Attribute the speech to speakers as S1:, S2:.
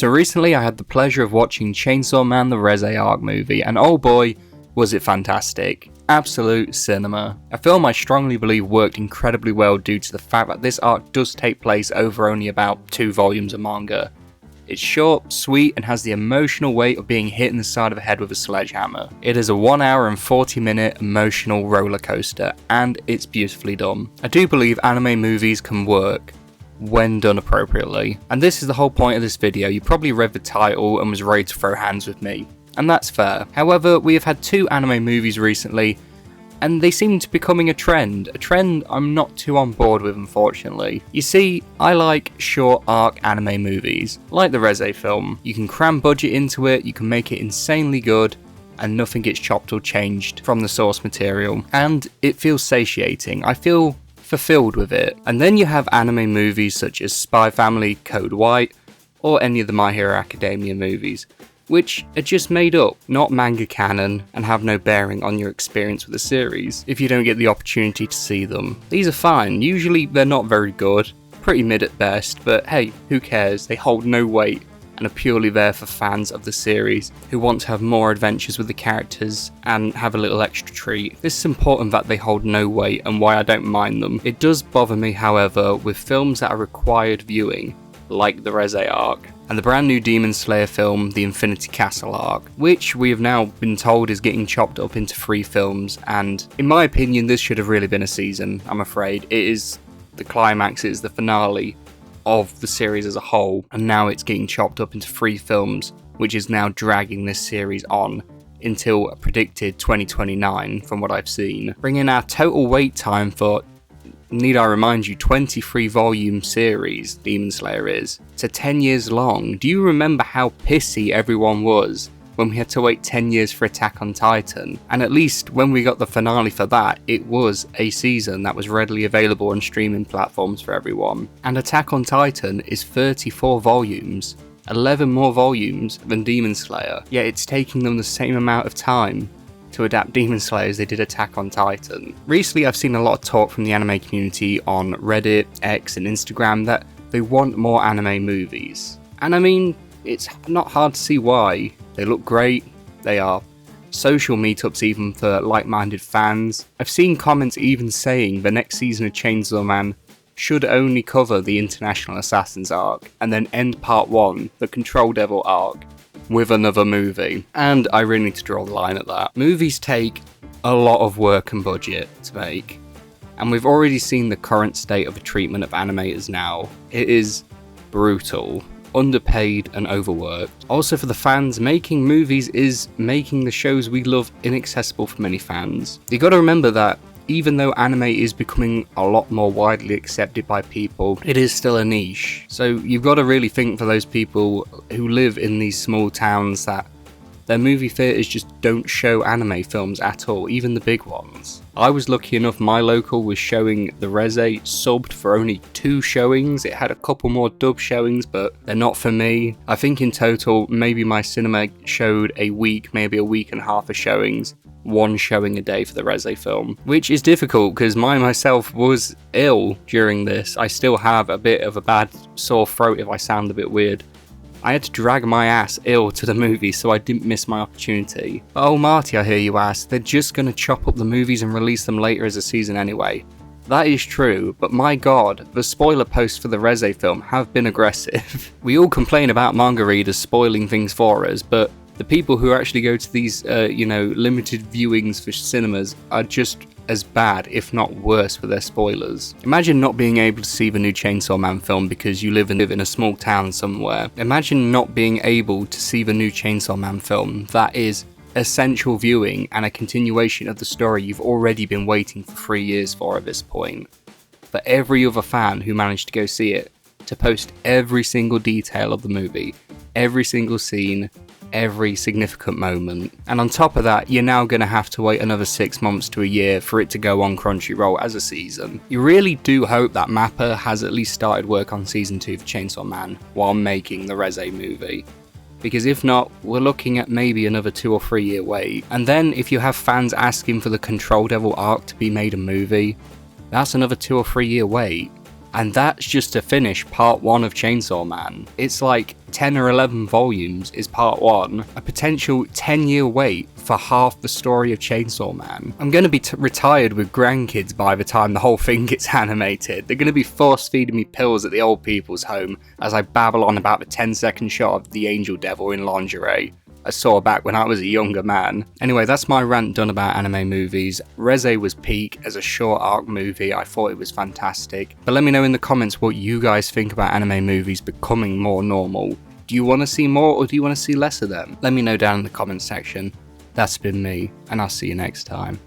S1: So recently I had the pleasure of watching Chainsaw Man the Reze arc movie, and oh boy, was it fantastic. Absolute cinema. A film I strongly believe worked incredibly well due to the fact that this arc does take place over only about 2 volumes of manga. It's short, sweet, and has the emotional weight of being hit in the side of the head with a sledgehammer. It is a 1 hour and 40 minute emotional roller coaster, and it's beautifully done. I do believe anime movies can work when done appropriately, and this is the whole point of this video. You probably read the title and was ready to throw hands with me, and that's fair. However, we have had 2 anime movies recently, and they seem to be becoming a trend I'm not too on board with, unfortunately. You see, I like short arc anime movies, like the Reze film. You can cram budget into it, you can make it insanely good, and nothing gets chopped or changed from the source material, and it feels satiating. I feel fulfilled with it. And then you have anime movies such as Spy Family, Code White, or any of the My Hero Academia movies, which are just made up, not manga canon, and have no bearing on your experience with the series if you don't get the opportunity to see them. These are fine, usually they're not very good, pretty mid at best, but hey, who cares, they hold no weight and are purely there for fans of the series who want to have more adventures with the characters and have a little extra treat. This is important that they hold no weight and why I don't mind them. It does bother me, however, with films that are required viewing, like the Reze arc, and the brand new Demon Slayer film, the Infinity Castle arc, which we have now been told is getting chopped up into 3 films, and in my opinion this should have really been a season, I'm afraid. It is the climax, it is the finale of the series as a whole, and now it's getting chopped up into 3 films, which is now dragging this series on until a predicted 2029 from what I've seen, bringing our total wait time for, need I remind you, 23 volume series Demon Slayer is, to 10 years long. Do you remember how pissy everyone was when we had to wait 10 years for Attack on Titan? And at least when we got the finale for that, it was a season that was readily available on streaming platforms for everyone. And Attack on Titan is 34 volumes, 11 more volumes than Demon Slayer, yet it's taking them the same amount of time to adapt Demon Slayer as they did Attack on Titan. Recently I've seen a lot of talk from the anime community on Reddit, X and Instagram that they want more anime movies. And I mean, it's not hard to see why. They look great, they are social meetups even for like-minded fans. I've seen comments even saying the next season of Chainsaw Man should only cover the International Assassins arc, and then end part 1, the Control Devil arc, with another movie. And I really need to draw the line at that. Movies take a lot of work and budget to make, and we've already seen the current state of the treatment of animators now. It is brutal, underpaid and overworked. Also for the fans, making movies is making the shows we love inaccessible for many fans. You gotta remember that even though anime is becoming a lot more widely accepted by people, it is still a niche. So you've got to really think for those people who live in these small towns that their movie theatres just don't show anime films at all, even the big ones. I was lucky enough, my local was showing the Reze subbed for only 2 showings. It had a couple more dub showings, but they're not for me. I think in total, maybe my cinema showed a week, maybe a week and a half of showings. 1 showing a day for the Reze film, which is difficult because myself was ill during this. I still have a bit of a bad sore throat if I sound a bit weird. I had to drag my ass ill to the movie so I didn't miss my opportunity. But oh Marty, I hear you ask, they're just gonna chop up the movies and release them later as a season anyway. That is true, but my god, the spoiler posts for the Reze film have been aggressive. We all complain about manga readers spoiling things for us, but the people who actually go to these, limited viewings for cinemas are just as bad, if not worse, for their spoilers. Imagine not being able to see the new Chainsaw Man film because you live in a small town somewhere. Imagine not being able to see the new Chainsaw Man film. That is essential viewing and a continuation of the story you've already been waiting for 3 years for at this point. For every other fan who managed to go see it, to post every single detail of the movie, every single scene, every significant moment. And on top of that, you're now going to have to wait another 6 months to a year for it to go on Crunchyroll as a season. You really do hope that Mappa has at least started work on season 2 for Chainsaw Man while making the Reze movie. Because if not, we're looking at maybe another 2 or 3 year wait. And then if you have fans asking for the Control Devil arc to be made a movie, that's another 2 or 3 year wait. And that's just to finish part 1 of Chainsaw Man. It's like 10 or 11 volumes is part 1, a potential 10-year wait for half the story of Chainsaw Man. I'm going to be retired with grandkids by the time the whole thing gets animated. They're going to be force feeding me pills at the old people's home as I babble on about the 10-second shot of the angel devil in lingerie I saw back when I was a younger man. Anyway, that's my rant done about anime movies. Reze was peak as a short arc movie. I thought it was fantastic. But let me know in the comments what you guys think about anime movies becoming more normal. Do you want to see more or do you want to see less of them? Let me know down in the comments section. That's been me, and I'll see you next time.